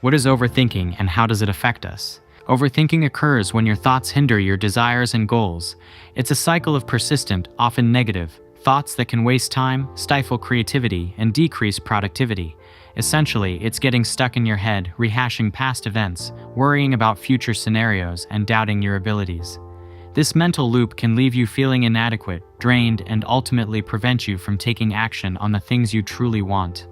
What is overthinking and how does it affect us? Overthinking occurs when your thoughts hinder your desires and goals. It's a cycle of persistent, often negative, thoughts that can waste time, stifle creativity, and decrease productivity. Essentially, it's getting stuck in your head, rehashing past events, worrying about future scenarios, and doubting your abilities. This mental loop can leave you feeling inadequate, drained, and ultimately prevent you from taking action on the things you truly want.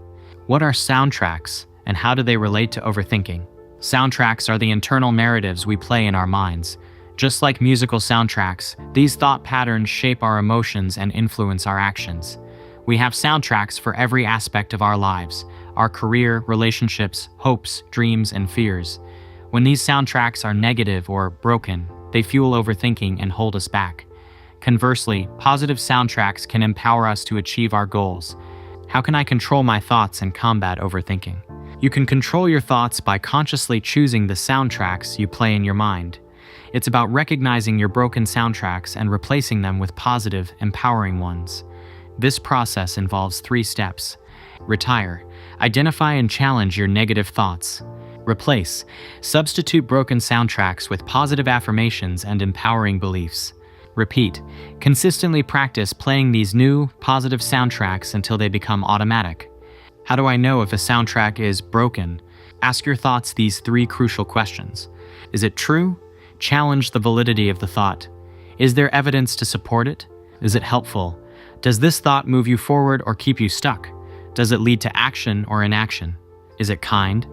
What are soundtracks, and how do they relate to overthinking? Soundtracks are the internal narratives we play in our minds. Just like musical soundtracks, these thought patterns shape our emotions and influence our actions. We have soundtracks for every aspect of our lives: our career, relationships, hopes, dreams, and fears. When these soundtracks are negative or broken, they fuel overthinking and hold us back. Conversely, positive soundtracks can empower us to achieve our goals. How can I control my thoughts and combat overthinking? You can control your thoughts by consciously choosing the soundtracks you play in your mind. It's about recognizing your broken soundtracks and replacing them with positive, empowering ones. This process involves 3 steps. Retire. Identify and challenge your negative thoughts. Replace. Substitute broken soundtracks with positive affirmations and empowering beliefs. Repeat. Consistently practice playing these new, positive soundtracks until they become automatic. How do I know if a soundtrack is broken? Ask your thoughts these 3 crucial questions. Is it true? Challenge the validity of the thought. Is there evidence to support it? Is it helpful? Does this thought move you forward or keep you stuck? Does it lead to action or inaction? Is it kind?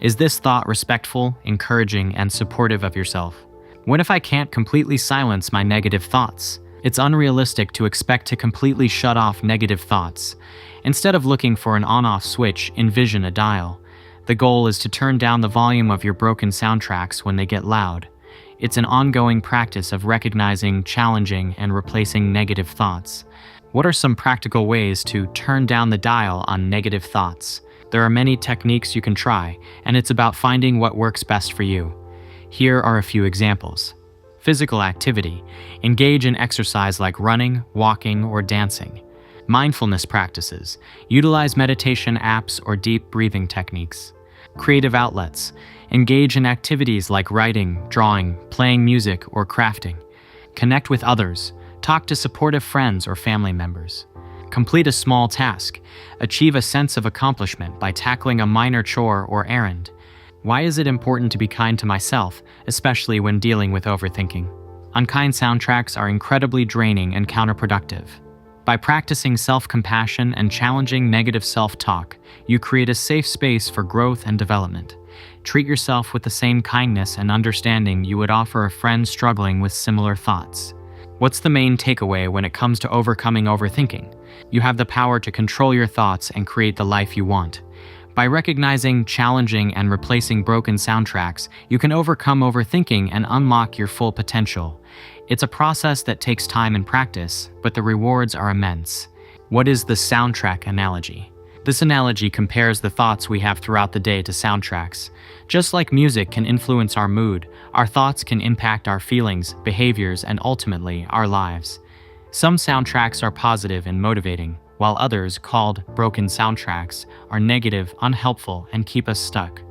Is this thought respectful, encouraging, and supportive of yourself? What if I can't completely silence my negative thoughts? It's unrealistic to expect to completely shut off negative thoughts. Instead of looking for an on-off switch, envision a dial. The goal is to turn down the volume of your broken soundtracks when they get loud. It's an ongoing practice of recognizing, challenging, and replacing negative thoughts. What are some practical ways to turn down the dial on negative thoughts? There are many techniques you can try, and it's about finding what works best for you. Here are a few examples. Physical activity. Engage in exercise like running, walking, or dancing. Mindfulness practices. Utilize meditation apps or deep breathing techniques. Creative outlets. Engage in activities like writing, drawing, playing music, or crafting. Connect with others. Talk to supportive friends or family members. Complete a small task. Achieve a sense of accomplishment by tackling a minor chore or errand. Why is it important to be kind to myself, especially when dealing with overthinking? Unkind soundtracks are incredibly draining and counterproductive. By practicing self-compassion and challenging negative self-talk, you create a safe space for growth and development. Treat yourself with the same kindness and understanding you would offer a friend struggling with similar thoughts. What's the main takeaway when it comes to overcoming overthinking? You have the power to control your thoughts and create the life you want. By recognizing, challenging, and replacing broken soundtracks, you can overcome overthinking and unlock your full potential. It's a process that takes time and practice, but the rewards are immense. What is the soundtrack analogy? This analogy compares the thoughts we have throughout the day to soundtracks. Just like music can influence our mood, our thoughts can impact our feelings, behaviors, and ultimately, our lives. Some soundtracks are positive and motivating, while others, called broken soundtracks, are negative, unhelpful, and keep us stuck.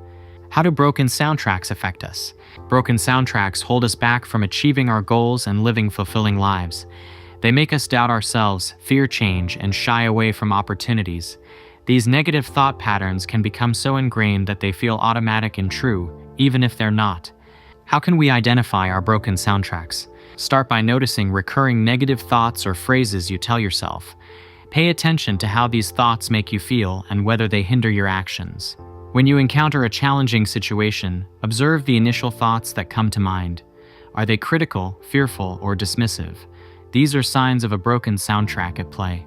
How do broken soundtracks affect us? Broken soundtracks hold us back from achieving our goals and living fulfilling lives. They make us doubt ourselves, fear change, and shy away from opportunities. These negative thought patterns can become so ingrained that they feel automatic and true, even if they're not. How can we identify our broken soundtracks? Start by noticing recurring negative thoughts or phrases you tell yourself. Pay attention to how these thoughts make you feel and whether they hinder your actions. When you encounter a challenging situation, observe the initial thoughts that come to mind. Are they critical, fearful, or dismissive? These are signs of a broken soundtrack at play.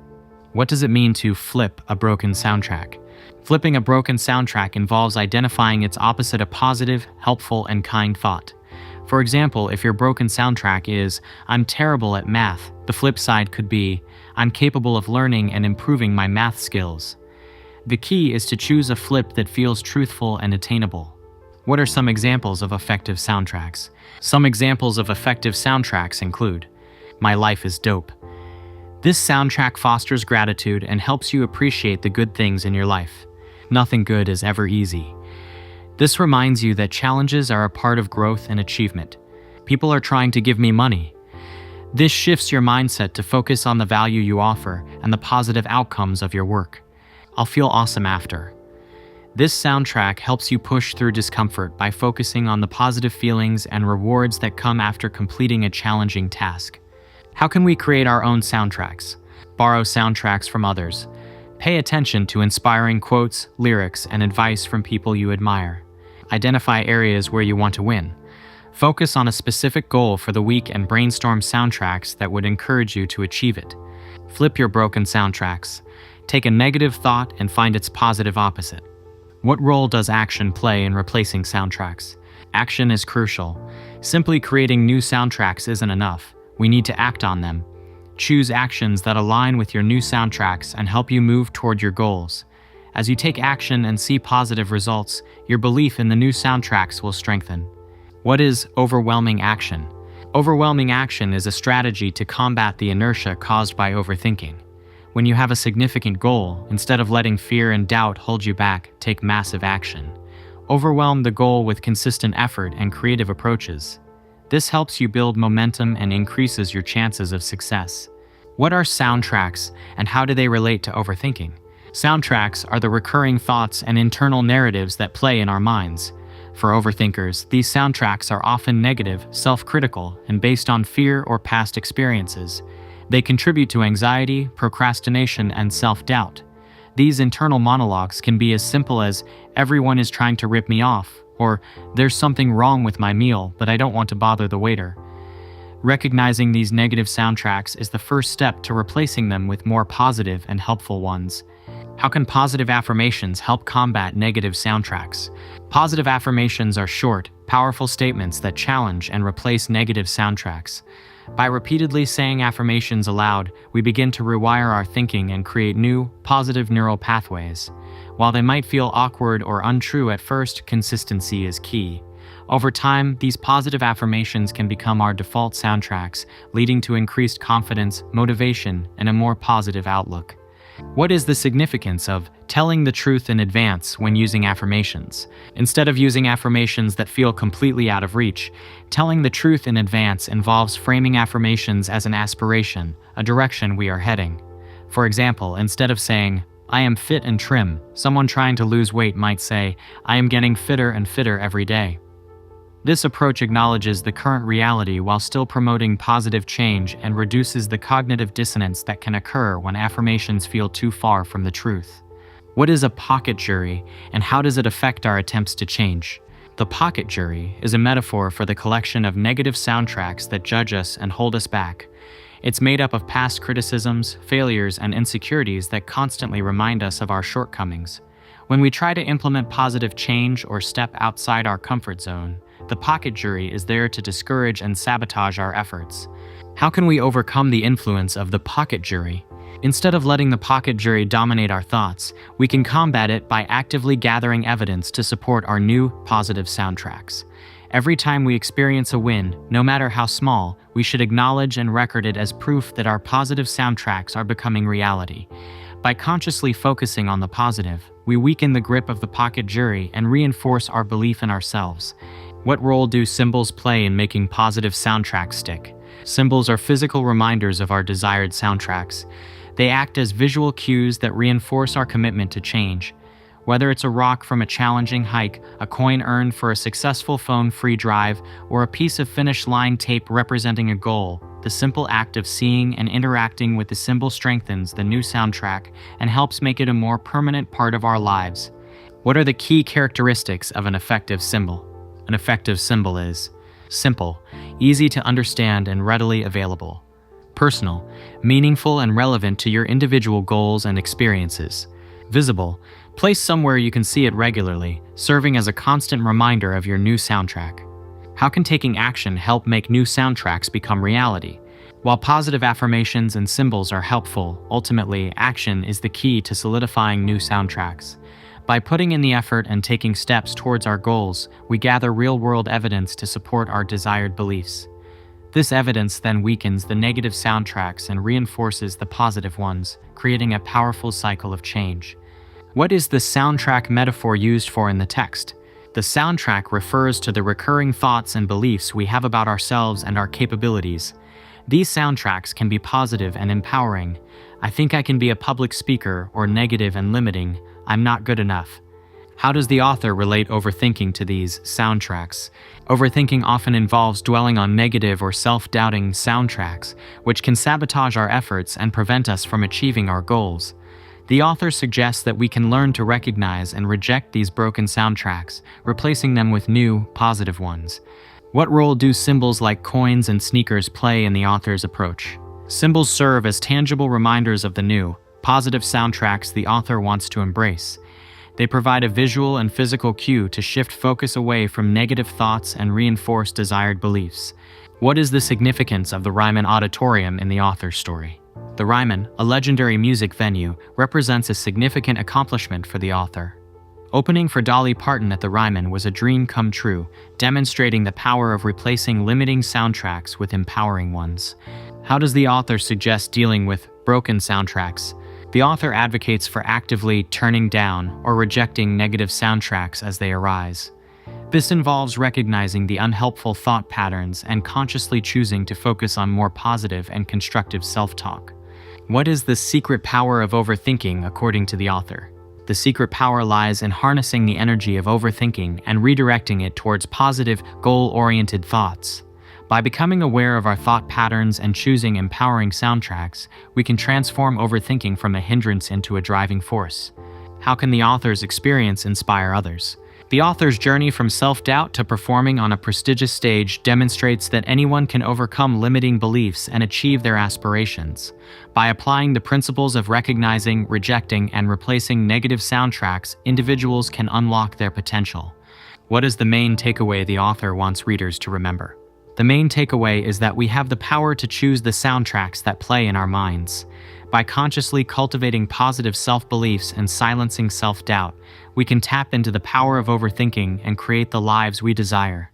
What does it mean to flip a broken soundtrack? Flipping a broken soundtrack involves identifying its opposite, a positive, helpful, and kind thought. For example, if your broken soundtrack is, "I'm terrible at math," the flip side could be, "I'm capable of learning and improving my math skills." The key is to choose a flip that feels truthful and attainable. What are some examples of effective soundtracks? Some examples of effective soundtracks include, "My life is dope." This soundtrack fosters gratitude and helps you appreciate the good things in your life. "Nothing good is ever easy." This reminds you that challenges are a part of growth and achievement. People are trying to give me money. This shifts your mindset to focus on the value you offer and the positive outcomes of your work. I'll feel awesome after. This soundtrack helps you push through discomfort by focusing on the positive feelings and rewards that come after completing a challenging task. How can we create our own soundtracks? Borrow soundtracks from others. Pay attention to inspiring quotes, lyrics, and advice from people you admire. Identify areas where you want to win. Focus on a specific goal for the week and brainstorm soundtracks that would encourage you to achieve it. Flip your broken soundtracks. Take a negative thought and find its positive opposite. What role does action play in replacing soundtracks? Action is crucial. Simply creating new soundtracks isn't enough. We need to act on them. Choose actions that align with your new soundtracks and help you move toward your goals. As you take action and see positive results, your belief in the new soundtracks will strengthen. What is overwhelming action? Overwhelming action is a strategy to combat the inertia caused by overthinking. When you have a significant goal, instead of letting fear and doubt hold you back, take massive action. Overwhelm the goal with consistent effort and creative approaches. This helps you build momentum and increases your chances of success. What are soundtracks and how do they relate to overthinking? Soundtracks are the recurring thoughts and internal narratives that play in our minds. For overthinkers, these soundtracks are often negative, self-critical, and based on fear or past experiences. They contribute to anxiety, procrastination, and self-doubt. These internal monologues can be as simple as, "Everyone is trying to rip me off," or "There's something wrong with my meal, but I don't want to bother the waiter." Recognizing these negative soundtracks is the first step to replacing them with more positive and helpful ones. How can positive affirmations help combat negative soundtracks? Positive affirmations are short, powerful statements that challenge and replace negative soundtracks. By repeatedly saying affirmations aloud, we begin to rewire our thinking and create new, positive neural pathways. While they might feel awkward or untrue at first, consistency is key. Over time, these positive affirmations can become our default soundtracks, leading to increased confidence, motivation, and a more positive outlook. What is the significance of telling the truth in advance when using affirmations? Instead of using affirmations that feel completely out of reach, telling the truth in advance involves framing affirmations as an aspiration, a direction we are heading. For example, instead of saying, "I am fit and trim," someone trying to lose weight might say, "I am getting fitter and fitter every day." This approach acknowledges the current reality while still promoting positive change and reduces the cognitive dissonance that can occur when affirmations feel too far from the truth. What is a pocket jury, and how does it affect our attempts to change? The pocket jury is a metaphor for the collection of negative soundtracks that judge us and hold us back. It's made up of past criticisms, failures, and insecurities that constantly remind us of our shortcomings. When we try to implement positive change or step outside our comfort zone, the pocket jury is there to discourage and sabotage our efforts. How can we overcome the influence of the pocket jury? Instead of letting the pocket jury dominate our thoughts, we can combat it by actively gathering evidence to support our new, positive soundtracks. Every time we experience a win, no matter how small, we should acknowledge and record it as proof that our positive soundtracks are becoming reality. By consciously focusing on the positive, we weaken the grip of the pocket jury and reinforce our belief in ourselves. What role do symbols play in making positive soundtracks stick? Symbols are physical reminders of our desired soundtracks. They act as visual cues that reinforce our commitment to change. Whether it's a rock from a challenging hike, a coin earned for a successful phone-free drive, or a piece of finish line tape representing a goal, the simple act of seeing and interacting with the symbol strengthens the new soundtrack and helps make it a more permanent part of our lives. What are the key characteristics of an effective symbol? An effective symbol is simple, easy to understand and readily available. Personal, meaningful and relevant to your individual goals and experiences. Visible, placed somewhere you can see it regularly, serving as a constant reminder of your new soundtrack. How can taking action help make new soundtracks become reality? While positive affirmations and symbols are helpful, ultimately, action is the key to solidifying new soundtracks. By putting in the effort and taking steps towards our goals, we gather real-world evidence to support our desired beliefs. This evidence then weakens the negative soundtracks and reinforces the positive ones, creating a powerful cycle of change. What is the soundtrack metaphor used for in the text? The soundtrack refers to the recurring thoughts and beliefs we have about ourselves and our capabilities. These soundtracks can be positive and empowering. I think I can be a public speaker, or negative and limiting. I'm not good enough. How does the author relate overthinking to these soundtracks? Overthinking often involves dwelling on negative or self-doubting soundtracks, which can sabotage our efforts and prevent us from achieving our goals. The author suggests that we can learn to recognize and reject these broken soundtracks, replacing them with new, positive ones. What role do symbols like coins and sneakers play in the author's approach? Symbols serve as tangible reminders of the new, positive soundtracks the author wants to embrace. They provide a visual and physical cue to shift focus away from negative thoughts and reinforce desired beliefs. What is the significance of the Ryman Auditorium in the author's story? The Ryman, a legendary music venue, represents a significant accomplishment for the author. Opening for Dolly Parton at the Ryman was a dream come true, demonstrating the power of replacing limiting soundtracks with empowering ones. How does the author suggest dealing with broken soundtracks? The author advocates for actively turning down or rejecting negative soundtracks as they arise. This involves recognizing the unhelpful thought patterns and consciously choosing to focus on more positive and constructive self-talk. What is the secret power of overthinking, according to the author? The secret power lies in harnessing the energy of overthinking and redirecting it towards positive, goal-oriented thoughts. By becoming aware of our thought patterns and choosing empowering soundtracks, we can transform overthinking from a hindrance into a driving force. How can the author's experience inspire others? The author's journey from self-doubt to performing on a prestigious stage demonstrates that anyone can overcome limiting beliefs and achieve their aspirations. By applying the principles of recognizing, rejecting, and replacing negative soundtracks, individuals can unlock their potential. What is the main takeaway the author wants readers to remember? The main takeaway is that we have the power to choose the soundtracks that play in our minds. By consciously cultivating positive self-beliefs and silencing self-doubt, we can tap into the power of overthinking and create the lives we desire.